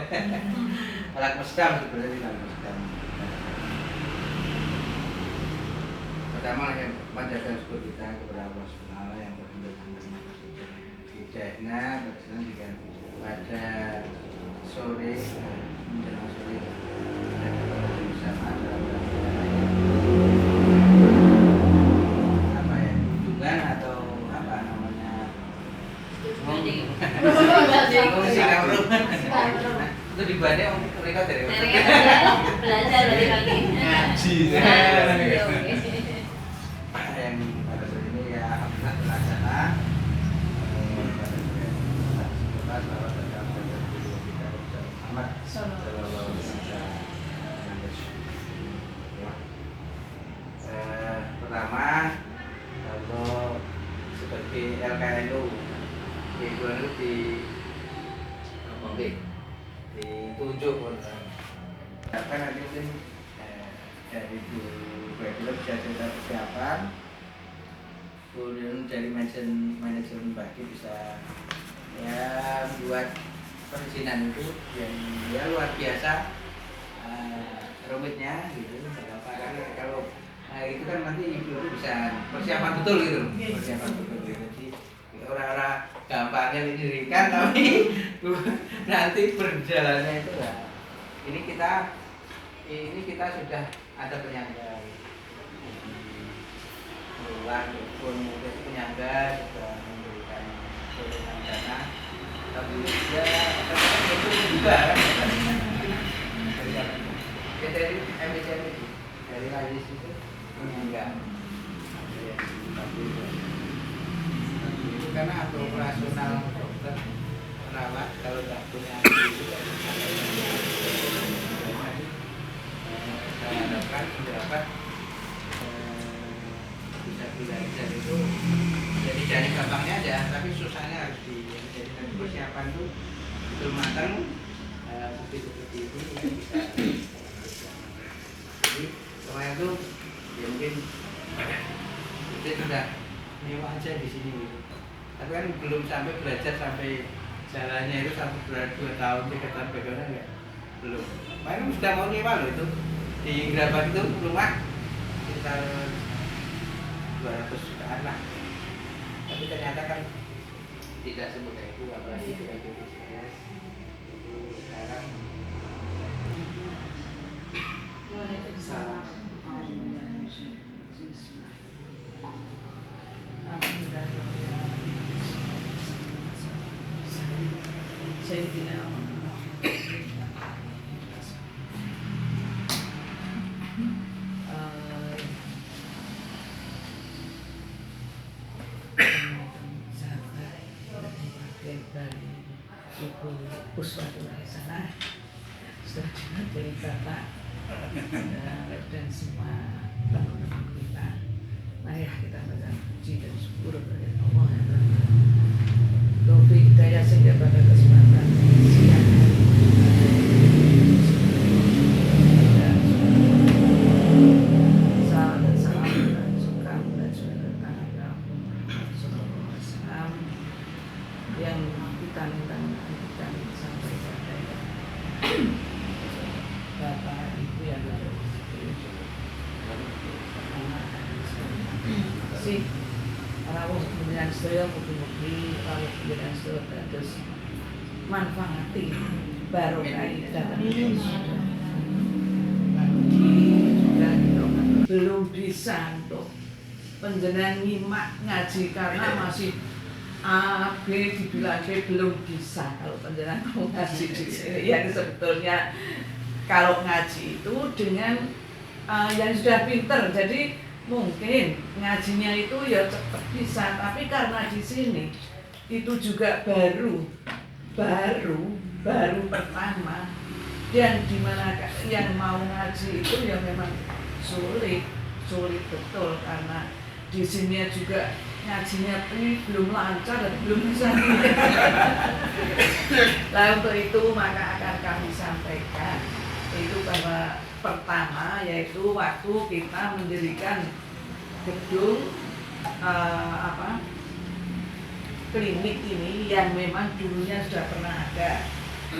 Alat mesdam sebenarnya tidak mesdam. Pertama yang panjatkan syukur kita kepada Allah Subhanahu yang berkenaan hidayahnya berkenan juga pada sore menjelang sore dan bersama dalam apa ya kunjungan atau apa namanya ngomong itu dibuatnya mereka dari belajar dari pagi ngaji yang pada saat ini ya alhamdulillah terlaksana pertama kalau seperti LKNU itu ditunjuk apa nanti mungkin dari Bu Baiklah bisa cerita persiapan kemudian dari manajemen bagi bisa ya buat perizinan itu yang ya luar biasa rumitnya gitu karena kalau itu kan nanti ibu itu bisa persiapan betul gitu persiapan betul gitu. Jadi orang-orang gampangnya didirikan tapi nanti berjalannya itu lah ini kita sudah ada penyangga luar pun mungkin penyangga juga memberikan sokongan dana tapi ya itu juga kan dari MBCM itu dari Rajis itu penyangga tapi itu karena untuk operasional dokter perawat kalau nggak punya itu saya harapkan dapat bisa belajar itu jadi dari gampangnya aja tapi susahnya harus jadi persiapan itu betul matang seperti itu ya bisa jadi kemarin itu ya mungkin kita sudah nyewa aja di sini gitu. Tapi kan belum sampai belajar sampai jalannya itu sampai 2 tahun 3 tahun bagaimana enggak belum kemarin sudah mau nyewa loh itu di Grabat itu rumah sekitar 200 jutaan lah tapi ternyata kan tidak semudah itu apalagi kita itu bisnis itu sekarang saya tidak dari Ibu Puswati sana sudah dari Bapak dan semua teman-teman kita. Mari kita baca puji dan syukur kepada Allah yang berkata. Taufik hidayah sehingga pada kesempatan siang salam dan salam dan suka dan juga salam yang kita minta kita sampaikan kepada Bapak Ibu yang ada di sini. Rawuh kemudian sedaya mugi-mugi rawuh kemudian sedaya terus manfaati barokah datang belum bisa untuk penjenengan nyimak ngaji karena masih A, B dibilang B belum bisa kalau penjenengan mau ngaji di sini yang sebetulnya kalau ngaji itu dengan yang sudah pinter jadi mungkin ngajinya itu ya cepat bisa tapi karena di sini itu juga baru pertama dan dimana yang mau ngaji itu ya memang sulit betul karena di sini juga ngajinya belum lancar dan belum bisa. Nah untuk itu maka akan kami sampaikan itu bahwa pertama yaitu waktu kita mendirikan gedung klinik ini yang memang dulunya sudah pernah ada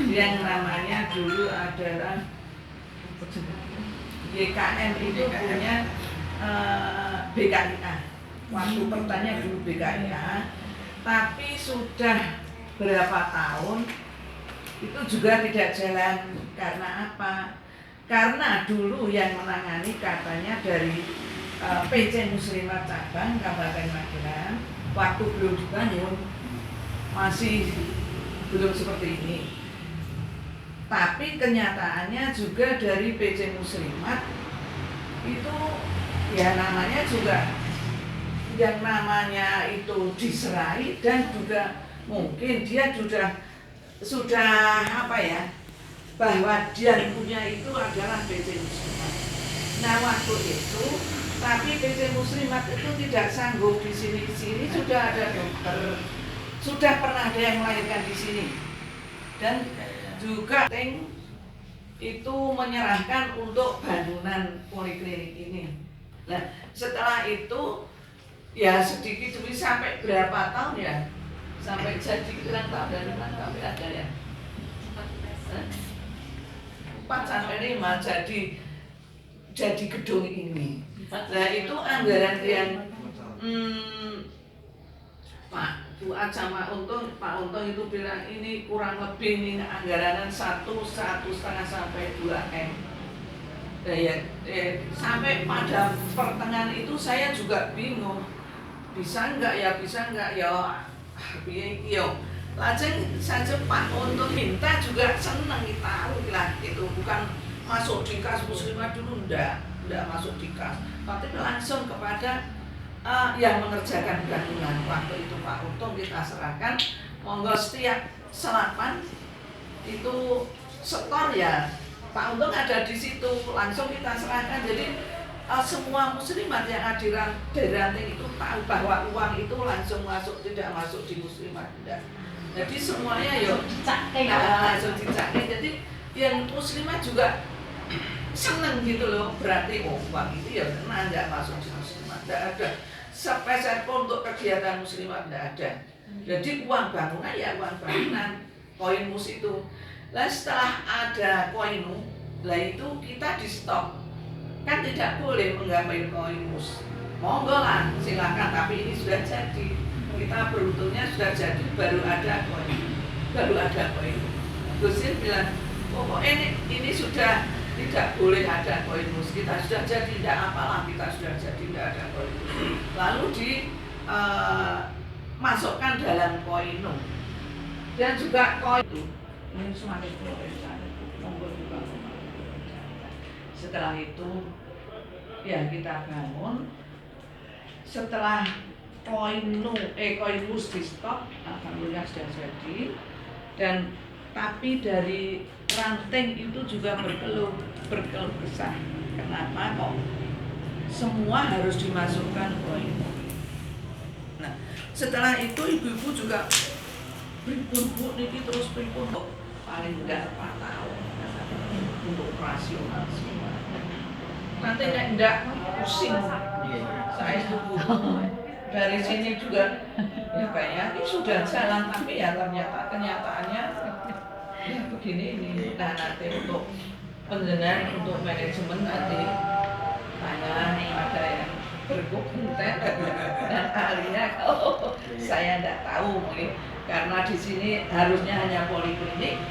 yang namanya dulu adalah YKM itu punya BKIA. Waktu pertanyaan dulu BKIA, tapi sudah berapa tahun itu juga tidak jalan. Karena apa? Karena dulu yang menangani katanya dari PC Muslimat Cabang Kabupaten Magelang, waktu belum dibangun masih belum seperti ini. Tapi kenyataannya juga dari PC Muslimat itu ya namanya juga yang namanya itu diserai, dan juga mungkin dia sudah apa ya, bahwa dia punya itu adalah PC Muslimat. Nah waktu itu tapi PC Muslimat itu tidak sanggup di sini sudah ada dokter, sudah pernah ada yang melahirkan di sini, dan juga itu menyerahkan untuk bangunan poliklinik ini. Nah setelah itu ya sedikit demi sampai berapa tahun ya, sampai jadi kurang tahun dari mana sampai ada ya 4 sampai 5 jadi gedung ini. Nah itu anggaran yang Pak Untung itu bilang ini kurang lebih ini anggaran 1,5 sampai 2 M. Sampai pada pertengahan itu saya juga bingung, bisa enggak ya lajeng saja Pak Untung minta juga senang tahu lah itu, bukan masuk di kas Muslimat dulu, enggak masuk di kas, tapi langsung kepada yang mengerjakan bangunan. Waktu itu Pak Untung kita serahkan, monggo setiap selapan itu setor ya Pak Untung ada di situ, langsung kita serahkan. Jadi semua muslimat yang hadiran dari ranting itu tahu bahwa uang itu langsung masuk, tidak masuk di muslimat, tidak. Jadi semuanya langsung dicakai. Jadi yang muslimat juga seneng gitu loh, berarti uang itu ya kena, tidak masuk di muslimat, tidak ada sepeser pun untuk kegiatan muslimat, tidak ada. Jadi uang bangunan ya uang bangunan, koin mus itu. Lah setelah ada koin mus, lah itu kita di stop, kan tidak boleh menggambar koin mus. Monggo lah silakan, tapi ini sudah jadi, kita beruntungnya sudah jadi, baru ada koin. Gusir bilang pokoknya ini sudah tidak boleh ada koin mus, kita sudah jadi, tidak apalah, kita sudah jadi, tidak ada koin mus. Lalu dimasukkan dalam koinum, dan juga koin ini semakin monggo juga. Setelah itu ya kita bangun, setelah koin mus di stop, alhamdulillah sudah jadi. Dan tapi dari ranting itu juga berkeluh kesah, kenapa kok semua harus dimasukkan koin. Nah setelah itu ibu-ibu juga pripun niki terus pripun, paling enggak 4 tahun untuk operasional semua. Nanti enggak pusing saya tunggu dari sini juga ya kayaknya ini sudah jalan, tapi ya ternyata kenyataannya ya begini ini. Nah nanti untuk penjenengan, untuk manajemen nanti tanya ada yang berkompeten dan ahlinya, kalau saya tidak tahu mungkin karena di sini harusnya hanya poliklinik,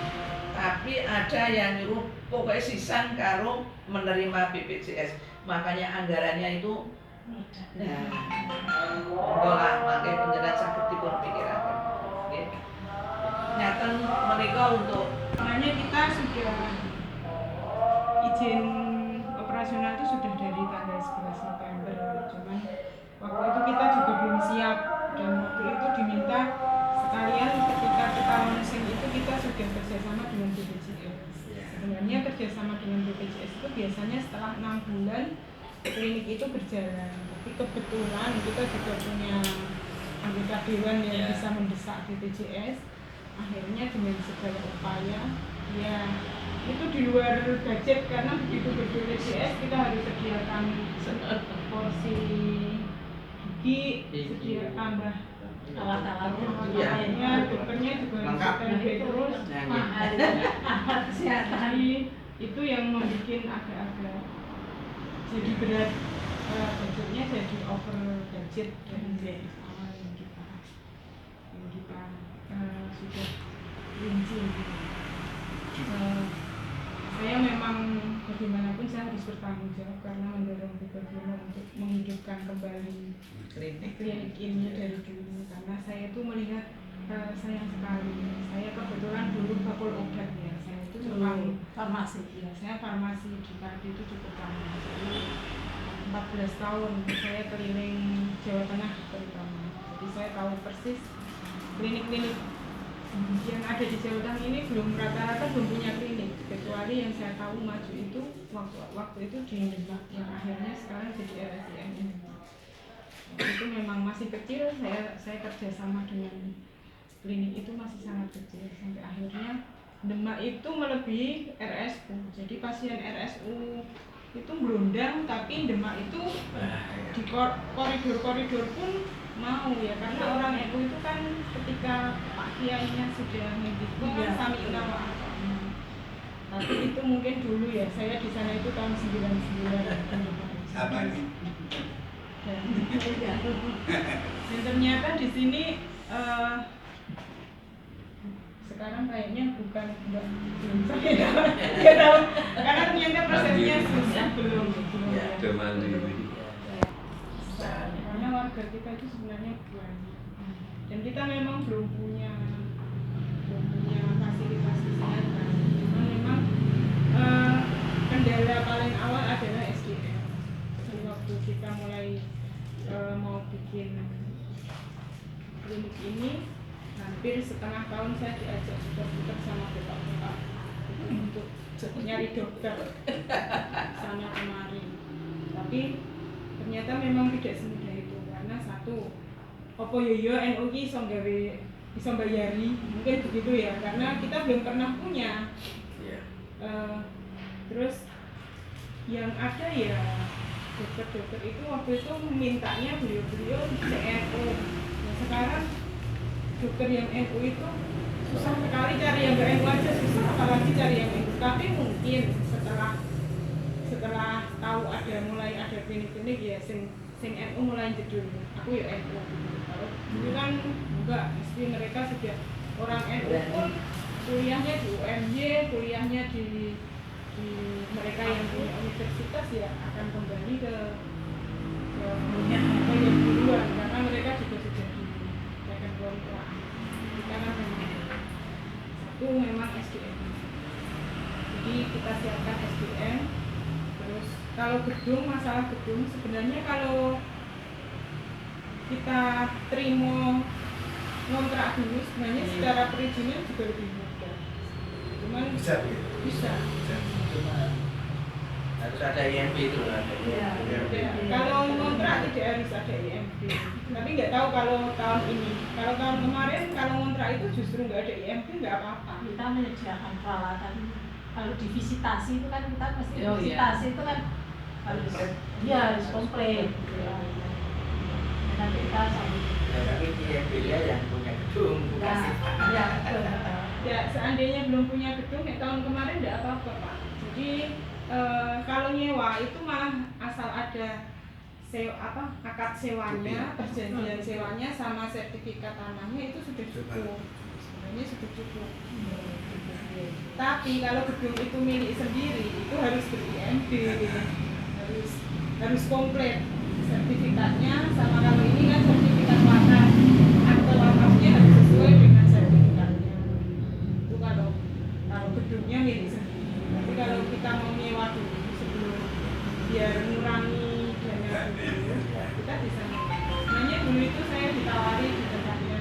tapi ada yang nyuruh pokoknya sisan karo menerima BPJS, makanya anggarannya itu nah lah makanya penjelas sakit dipun pikirakan. Nyata menika untuk makanya kita sudah izin operasional itu sudah dari tanggal 11 November, cuman waktu itu kita juga belum siap, dan waktu itu diminta sekalian ketika kita launching itu kita sudah kerjasama dengan BPJS. Sebenarnya kerjasama dengan BPJS itu biasanya setelah 6 bulan klinik itu berjalan, tapi kebetulan kita juga punya anggota dewan yang bisa mendesak BPJS. Akhirnya dengan segala upaya ya itu di luar budget, karena begitu BPJS kita harus sediakan porsi gigi, sedia tambah Alat-alatnya Iya. Alatnya, dokternya juga Lengkap. standby terus. Nah, mahal. Alat kesehatan. Jadi itu yang membuat agak-agak jadi berat, budgetnya jadi over budget dari awal yang kita sudah rinci. Saya memang bagaimanapun saya harus bertanggung jawab karena mendorong Bupati untuk menghidupkan kembali klinik ini dari dulu, karena saya itu melihat sayang sekali. Saya kebetulan dulu bakul obat ya, saya itu memang Farmasi. ya, saya farmasi di Pati itu cukup lama. Jadi 14 tahun saya keliling Jawa Tengah terutama. Jadi saya tahu persis klinik-klinik yang ada di Jawa Tengah ini rata-rata belum punya klinik, kecuali yang saya tahu maju itu waktu itu di Demak yang akhirnya sekarang jadi RSIM. Itu memang masih kecil, saya kerjasama dengan klinik itu masih sangat kecil sampai akhirnya Demak itu melebihi RSU. Jadi pasien RSU itu berundang, tapi Demak itu di koridor-koridor pun mau ya, karena orang NU itu kan ketika Pak Kiainya sudah menghidup kan sami ulama. Tapi itu mungkin dulu ya, saya di sana itu tahun 99. Apa nih? Dan ternyata di sini sekarang kayaknya belum saya nggak tahu, karena ternyata prosesnya susah belum. Udah mandiri. Karena warga kita itu sebenarnya banyak dan kita memang belum punya fasilitas kesehatan. Cuman memang kendala paling awal adalah SDM. Jadi waktu kita mulai mau bikin klinik ini, hampir setengah tahun saya diajak putar-putar sama bapak-bapak untuk nyari dokter sana kemari. Tapi ternyata memang tidak semudah itu, karena satu, opo yo NU ki iso bayari, mungkin begitu ya, karena kita belum pernah punya. Terus yang ada ya dokter-dokter itu waktu itu mintanya beliau-beliau NU. Nah, sekarang dokter yang NU itu susah sekali, cari yang NU aja susah, apalagi cari yang NU. Tapi mungkin setelah tahu mulai ada klinik-klinik ya sing NU mulai jedul, aku ya NU. Kalau dulu kan enggak, mesti mereka sudah orang NU pun kuliahnya di UMY, kuliahnya di mereka yang punya universitas ya akan kembali ke yang duluan, karena mereka juga sudah di Tekan Kelompok. Karena satu memang SDM, jadi kita siapkan SDM. Terus kalau gedung, masalah gedung sebenarnya kalau kita terima ngontrak dulu sebenarnya secara perizinan juga lebih mudah. Cuman Bisa begitu? bisa. Cuma harus ada IMP itu lah. Ya, kalau ngontrak tidak harus ada IMP. Tapi nggak tahu kalau tahun ini. Kalau tahun kemarin kalau ngontrak itu justru nggak ada IMP, nggak apa-apa. Kita menyediakan peralatan. Kalau di visitasi itu kan kita mesti Oh, iya. visitasi itu kan harus komplit. Nanti kita sambil Tapi IMP dia yang punya gedung, bukan sih. ya betul. Ya, seandainya belum punya gedung, tahun kemarin nggak apa-apa Pak. Jadi kalau nyewa itu malah asal ada akad sewanya, perjanjian sewanya sama sertifikat tanahnya itu sudah cukup. Sebenarnya sudah cukup. Tapi kalau gedung itu milik sendiri itu harus ber-IMB, harus komplit sertifikatnya, sama kalau ini kan sertifikat wakaf, akte wakafnya harus sesuai dengan sertifikatnya. Itu kalau gedungnya milik sendiri. Tapi kalau kita mau nyewa dulu sebelum biar mengurangi dana dulu, kita bisa nyewa. Sebenarnya dulu itu saya ditawari di tempatnya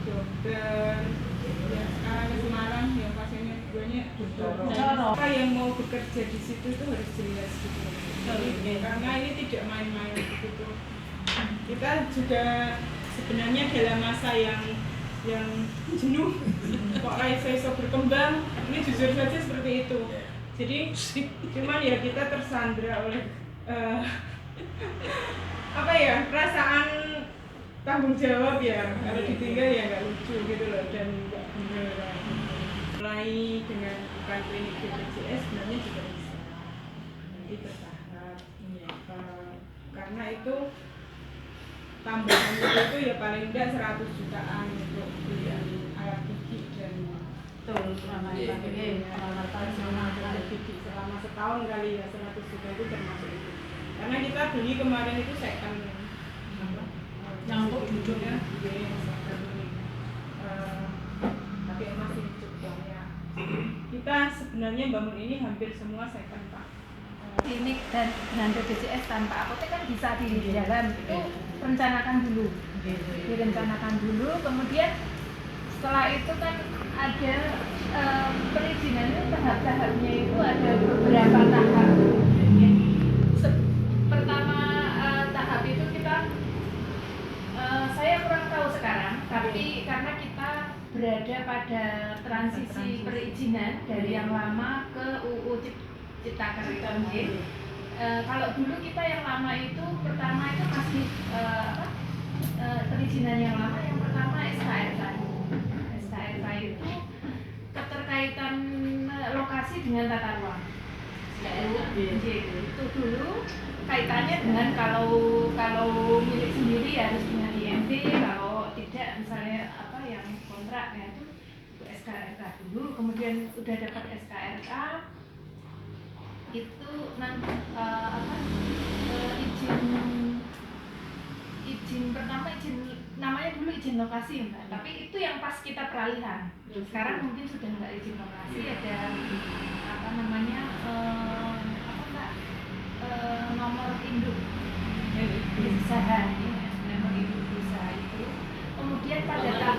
dokter yang sekarang di Semarang yang pasiennya duanya dokter. Apa yang mau bekerja di situ itu harus jelas gitu. Karena ini tidak main-main begitu. Kita juga sebenarnya dalam masa yang jenuh, kok iso berkembang, ini jujur saja seperti itu. Jadi cuman ya kita tersandra oleh perasaan tanggung jawab ya, kalau ditinggal ya nggak lucu gitu loh dan nggak bener. Mulai dengan bukan klinik BPJS sebenarnya juga bisa, nanti bertahap. Karena itu tambahan itu ya paling enggak 100 jutaan untuk beli alat gigi dan Betul, selama Iya. gigi selama setahun kali ya 100 juta itu termasuk itu. Karena kita beli kemarin itu second Yang untuk duduk ya. Tapi masih cukup banyak. Kita sebenarnya bangun ini hampir semua second Pak. Klinik dan dengan BPJS tanpa apotek kan bisa di jalan, itu rencanakan dulu, direncanakan dulu, kemudian setelah itu kan ada perizinan itu tahap-tahapnya itu ada beberapa tahap. Pertama tahap itu kita saya kurang tahu sekarang, tapi karena kita berada pada transisi perizinan dari yang lama ke UU Cipta Kerja. Kalau dulu kita yang lama itu pertama itu masih perizinan yang lama, yang pertama SKRK. SKRK itu keterkaitan lokasi dengan tata ruang. Itu dulu kaitannya dengan kalau milik sendiri harus dengan IMD, kalau tidak misalnya apa yang kontrak ya itu SKRK dulu, kemudian udah dapat SKRK itu nanti izin pertama namanya dulu izin lokasi Mbak, tapi itu yang pas kita peralihan. Sekarang mungkin sudah nggak izin lokasi, ada apa namanya nomor induk usaha, nomor induk usaha itu. Kemudian pada tahap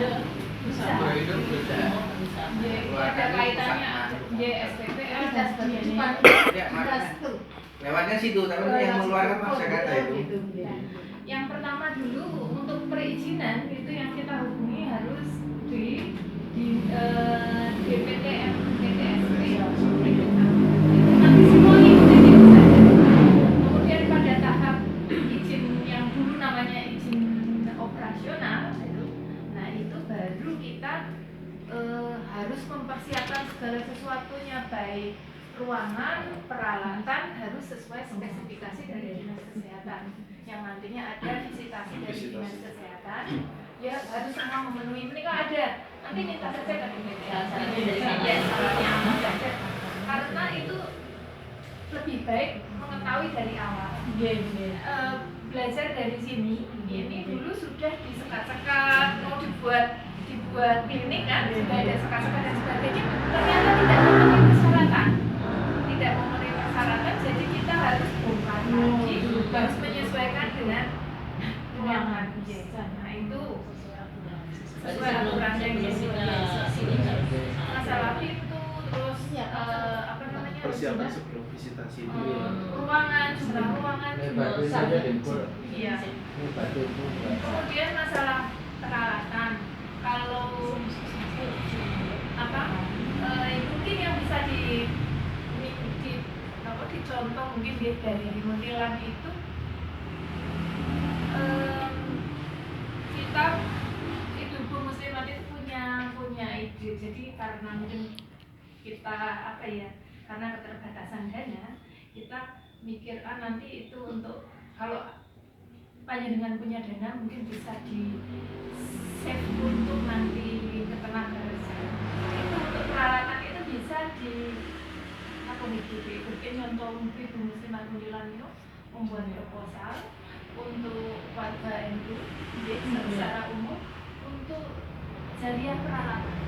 usaha ada kaitannya SPP dan sebagainya. Lewatnya situ, tapi yang mengeluarkan masyarakat itu. Yang pertama dulu untuk perizinan itu yang kita hubungi harus di BPTM, BPSP. Nanti semuanya itu jadi saja. Kemudian pada tahap izin yang dulu namanya izin operasional itu, nah itu baru kita harus mempersiapkan segala sesuatunya, baik ruangan, peralatan harus sesuai spesifikasi dari dinas kesehatan yang nantinya ada visitasi dari dinas kesehatan ya harus semua memenuhi. Ini kan ada, nanti minta saja ke BPJS saja, karena itu lebih baik mengetahui dari awal. Belajar dari sini, ini dulu sudah disekat-sekat, mau dibuat klinik kan, sudah ada sekat-sekat dan sebagainya, ternyata tidak memenuhi persyaratan, jadi kita harus bongkar lagi, harus menyesuaikan dengan ruangan. Nah itu sesuai aturan yang masalah pintu, terus apa namanya Persiapan sebelum visitasi itu ya. ruangan, jumlah ruangan, iya. Kemudian masalah peralatan, kalau apa mungkin yang bisa dicontoh mungkin dari Muntilan itu kita Ibu Muslimat itu punya ide. Jadi karena mungkin kita apa ya, karena keterbatasan dana, kita mikir nanti itu untuk kalau panjenengan punya dana mungkin bisa di save untuk nanti ketenaga kerjaan. Itu untuk peralatan itu bisa di mungkin contoh Ibu Muslimat Muntilan itu membuat proposal untuk warga NU secara umum untuk jaliah peralatan.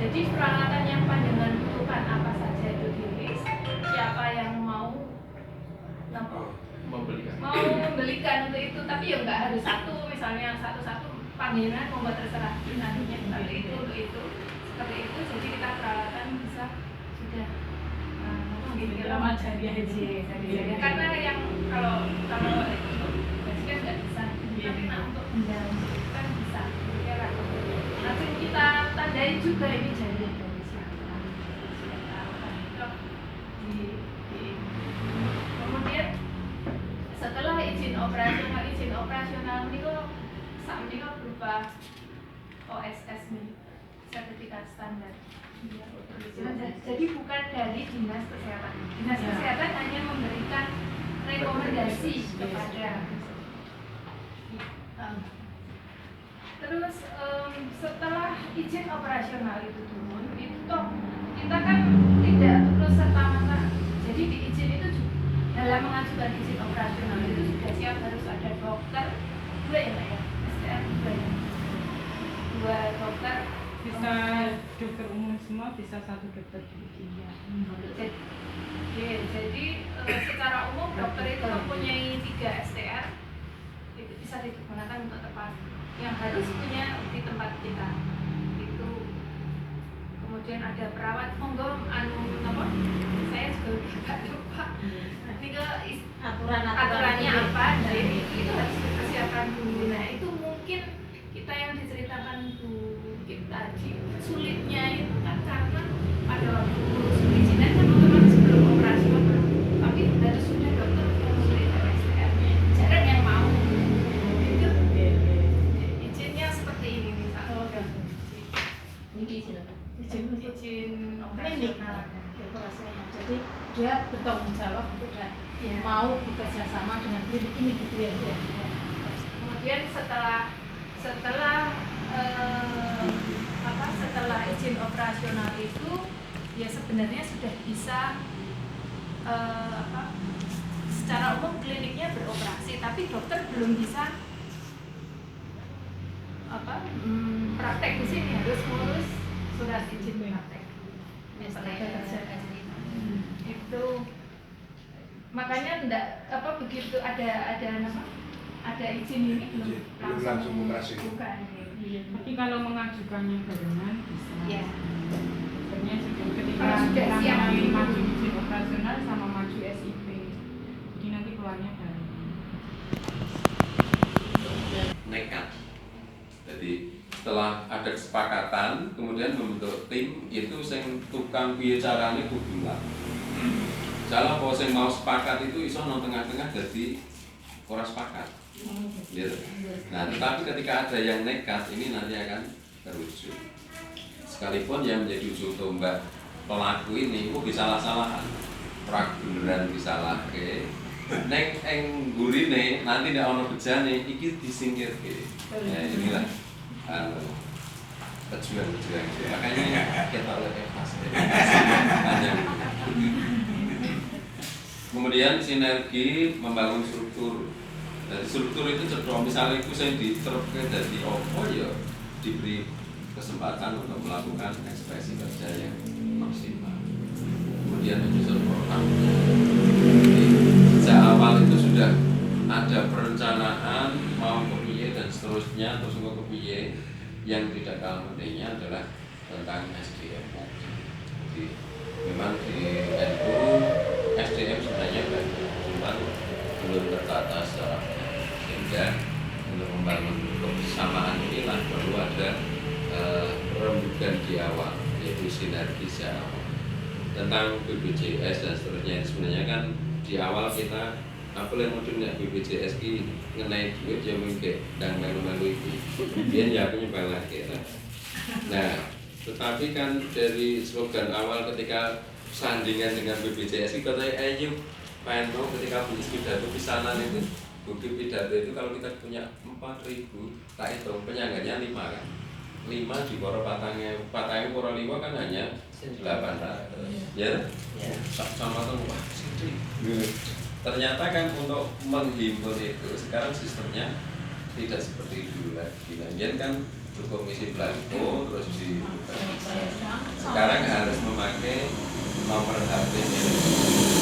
Jadi peralatan yang panjenengan butuhkan apa saja itu ditulis, siapa yang mau membelikan untuk itu, tapi ya nggak harus satu, misalnya satu-satu panjenengan membuat terserah nantinya seperti itu. Jadi kita peralatan bisa sudah lama jadi karena yang kalau untuk basket nggak bisa, tapi untuk benda kan bisa. Nanti kita tandai juga ini jadinya dari siapa. Kemudian setelah izin operasional izin operasional ini kok saat ini kok berupa OSS nih, sertifikat standar. Jadi bukan dari dinas kesehatan. Dinas kesehatan hanya memberikan rekomendasi kepada. Terus setelah izin operasional itu turun, itu toh kita kan tidak terus serta merta. Jadi di izin itu dalam mengajukan izin operasional itu sudah siap harus ada dokter dua ya Mbak ya, STR dua dokter. Bisa dokter umum semua, bisa satu dokter giginya. Jadi secara umum dokter itu mempunyai 3 STR, itu bisa digunakan untuk tempat yang harus punya di tempat kita. Itu kemudian ada perawat, monggo apa? Saya juga udah lupa. Nanti ke aturannya apa? Jadi itu harus dipersiapkan dulu. Nah itu mungkin kita yang diceritakan Bu tadi sulitnya itu kan karena pada waktu ngurus perizinan kan otomatis belum operasional, tapi harus sudah dokter yang sulit STR-nya, jarang yang mau itu izinnya seperti ini misalnya. Izin operasional. Jadi dia bertanggung jawab untuk mau bekerja sama dengan klinik ini gitu ya. Kemudian setelah izin operasional itu ya sebenarnya sudah bisa secara umum kliniknya beroperasi, tapi dokter belum bisa praktek di sini, harus ngurus surat izin praktek. Itu makanya begitu ada izin ini belum langsung operasi. bukan. Tapi kalau mengajukannya barengan bisa. Ya. Sebenarnya ketika Kalau sudah kita siap. maju izin operasional sama maju SIP, jadi nanti keluarnya bareng. Nekat. Jadi setelah ada kesepakatan, kemudian membentuk tim itu sing tukang piye carane kudu lah. Salah apa sing mau sepakat itu iso nang tengah-tengah jadi ora sepakat. Gitu. Nah, tetapi ketika ada yang nekat ini nanti akan terwujud. Sekalipun yang menjadi ujung tombak pelaku ini kok disalah-salahan, ora beneran disalahke. Nek eng gurine nanti nek ana bejane iki disingkirke. Ya inilah pejuang-pejuang. Makanya kita oleh pas. Kemudian sinergi membangun struktur. Jadi struktur itu cedok misalnya itu saya diterapkan dari opo ya diberi kesempatan untuk melakukan ekspresi kerja yang maksimal. Kemudian menyusun program. Sejak awal itu sudah ada perencanaan mau kepiye dan seterusnya terus ke kepiye. Yang tidak kalah pentingnya adalah tentang SDM. Jadi memang di NU SDM sebenarnya baik, cuma belum tertata secara sehingga untuk membangun kebersamaan inilah perlu ada rembukan di awal, yaitu sinergi awal. Tentang BPJS dan seterusnya sebenarnya kan di awal kita apa yang modulnya BPJS ini mengenai duit yang mungkin dan melu-melu itu kemudian ya aku nyoba lagi. Nah, tetapi kan dari slogan awal ketika sandingan dengan BPJS kita ayo main mau ketika punya pidato pisanan itu bukti pidato itu kalau kita punya 4.000 tak hitung penyanggaannya 5 kan 5 di poro patangnya poro 5 kan hanya 800 ya sama tuh wah ternyata kan untuk menghimpun itu sekarang sistemnya tidak seperti dulu lagi kemudian kan komisi belangko terus di sekarang harus memakai nomor HP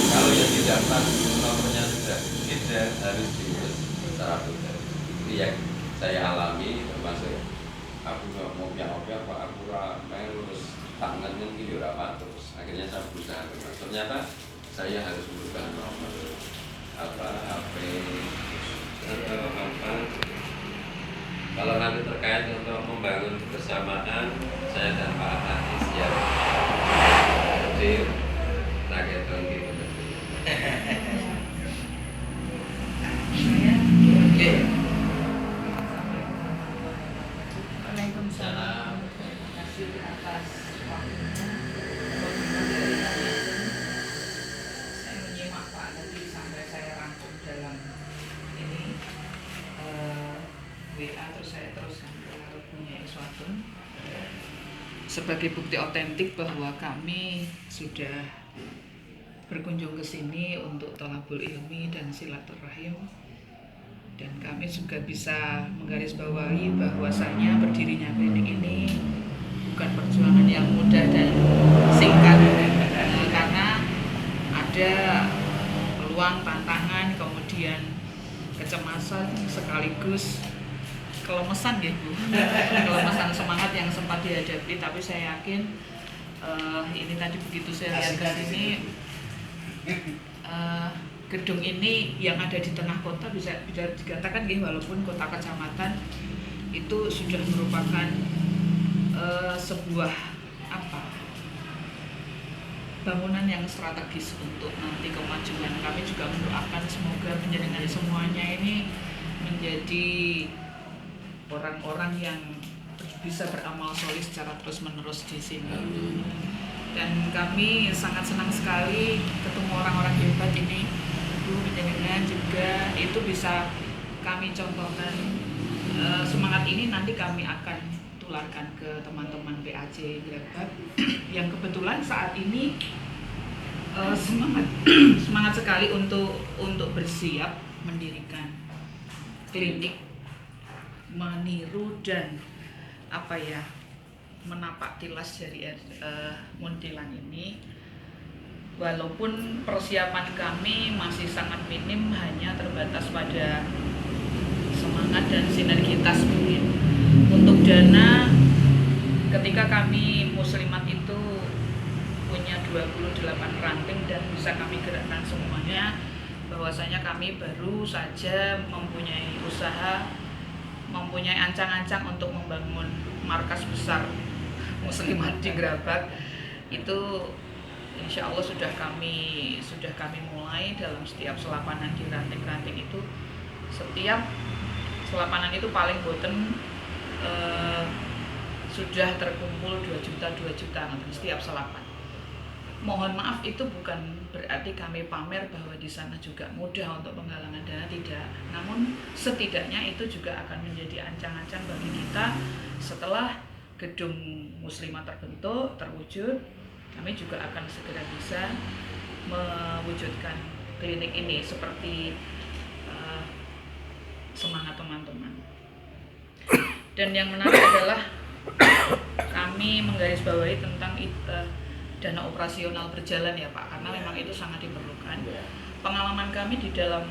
kalau yang didaftar nomornya sudah tidak harus diurus secara pribadi ini yang saya alami termasuk aku mau punya apa aku main urus tangannya gitu apa terus akhirnya saya berusaha ternyata saya harus merubah nomor apa HP atau apa. Kalau nanti terkait untuk membangun kebersamaan, saya dan Pak Anies siap hadir rakyat gitu. Oke. terus saya teruskan ke Punya Iswatun sebagai bukti otentik bahwa kami sudah berkunjung ke sini untuk thalabul ilmi dan silaturahim, dan kami juga bisa menggarisbawahi bahwasanya berdirinya klinik ini bukan perjuangan yang mudah dan singkat, karena ada peluang, tantangan, kemudian kecemasan sekaligus kelemesan ya Bu, kelemesan semangat yang sempat dihadapi. Tapi saya yakin ini tadi begitu saya lihat ke sini, gedung ini yang ada di tengah kota bisa dikatakan walaupun kota kecamatan itu sudah merupakan sebuah bangunan yang strategis untuk nanti kemajuan. Kami juga mendoakan semoga penjaringan semuanya ini menjadi orang-orang yang bisa beramal soleh secara terus-menerus di sini. Dan kami sangat senang sekali ketemu orang-orang hebat ini. Bu, penjaringan juga itu bisa kami contohkan. Semangat ini nanti kami akan tularkan ke teman-teman PAJ Grebag yang kebetulan saat ini semangat sekali untuk bersiap mendirikan klinik, meniru dan menapak tilas dari Muntilan ini. Walaupun persiapan kami masih sangat minim, hanya terbatas pada semangat dan sinergitas mungkin. Untuk dana, ketika kami muslimat itu punya 28 ranting dan bisa kami gerakkan semuanya, bahwasanya kami baru saja mempunyai usaha, mempunyai ancang-ancang untuk membangun markas besar muslimat di Grebag. Itu insya Allah sudah kami mulai dalam setiap selapanan di ranting-ranting itu. Setiap selapanan itu paling boten sudah terkumpul 2 juta setiap selapan. Mohon maaf, itu bukan berarti kami pamer bahwa di sana juga mudah untuk penggalangan dana, tidak. Namun setidaknya itu juga akan menjadi ancang-ancang bagi kita setelah gedung muslimat terwujud, kami juga akan segera bisa mewujudkan klinik ini seperti semangat teman-teman. Dan yang menarik adalah kami menggarisbawahi tentang dana operasional berjalan ya Pak, karena memang itu sangat diperlukan. Pengalaman kami di dalam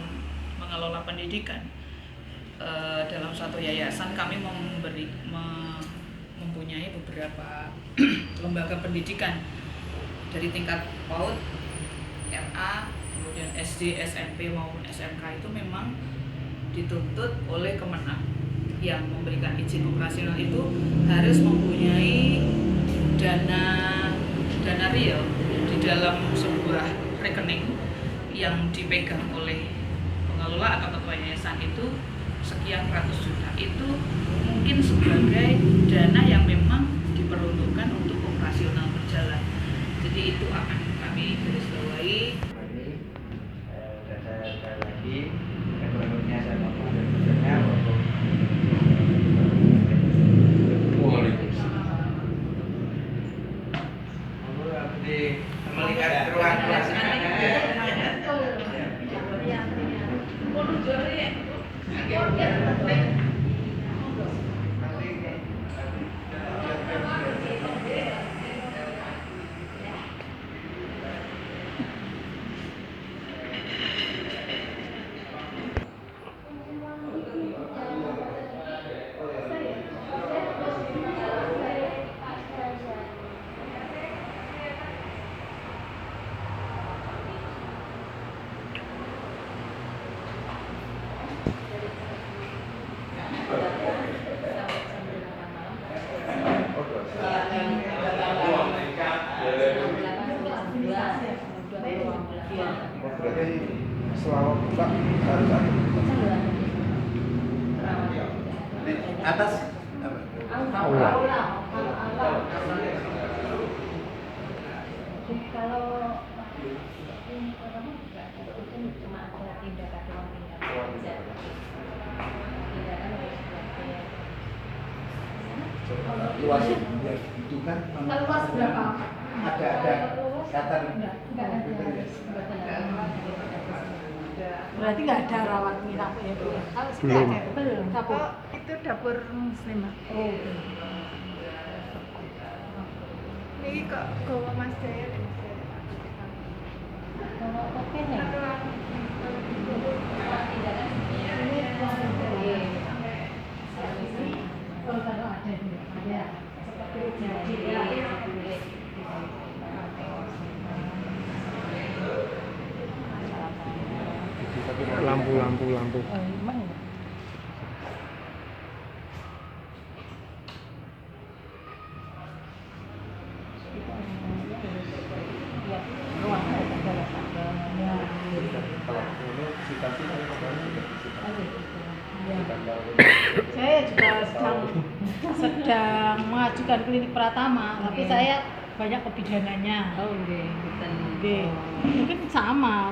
mengelola pendidikan, dalam satu yayasan kami mempunyai beberapa lembaga pendidikan dari tingkat PAUD, RA, kemudian SD, SMP maupun SMK itu memang dituntut oleh Kemenag yang memberikan izin operasional itu harus mempunyai dana real di dalam sebuah rekening yang dipegang oleh pengelola atau ketua yayasan itu sekian ratus juta. Itu mungkin sebagai dana yang memang diperuntukkan untuk operasional berjalan. Jadi itu akan kami garisbawahi. Dan saya sekali lagi ekonominya saya mau mengajarkannya untuk melihat ruang kelas. Berarti selama buka harus ada di atas aula. Kalau ini pertama juga itu cuma ada tindakan doang, tindakan aja. Tindakan harus sebagai luas biar itu kan Kalau luas berapa? ada kata Enggak ada. Berarti nggak ada rawat inap ya Bu? Kalau sih nggak ada. Belum. Dapur. Oh, itu dapur muslim, Mbak. Oh. Ini kok gowo Mas Jaya. Kalau oke nih. Kalau ada ada. lampu. Emang ya? Kalau ini visitasi saya kemarin sudah visitasi. Saya juga sedang mengajukan klinik Pratama, tapi saya banyak kebidanannya. Oh, nggih, mboten. Nggih. Mungkin sama,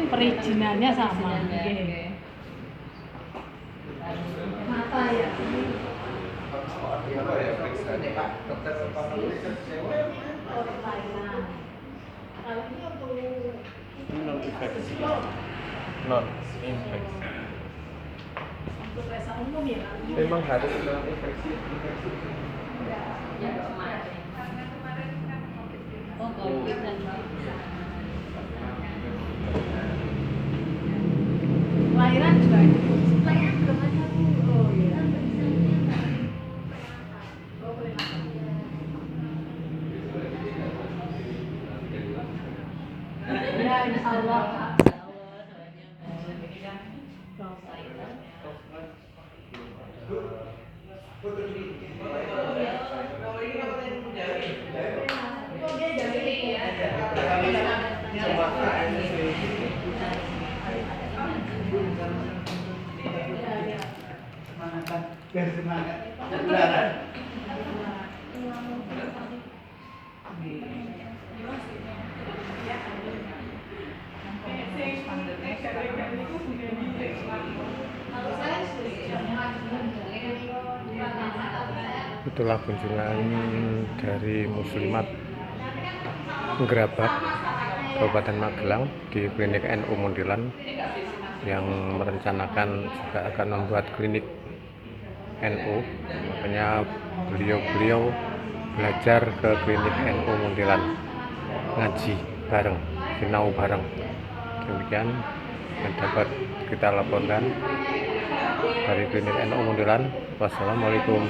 perizinannya sama. Nggih. Mata ya. Pak dokter Kalau ini untuk non infeksi. Non infeksi. untuk rasa umum ya. Memang harus non infeksi. Yang kemarin. Oh, COVID dan Lahiran juga ada. Lahiran belum ada. Oh iya. Oh, boleh makan. Ya, insya Allah. Semangat. Itulah kunjungan dari Muslimat Gerabak, Kabupaten Magelang di klinik NU Muntilan yang merencanakan juga akan membuat klinik NU. Makanya beliau belajar ke klinik NU Muntilan, ngaji bareng, sinau bareng. Demikian yang dapat kita laporkan dari klinik NU Muntilan. Wassalamualaikum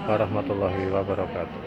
warahmatullahi wabarakatuh.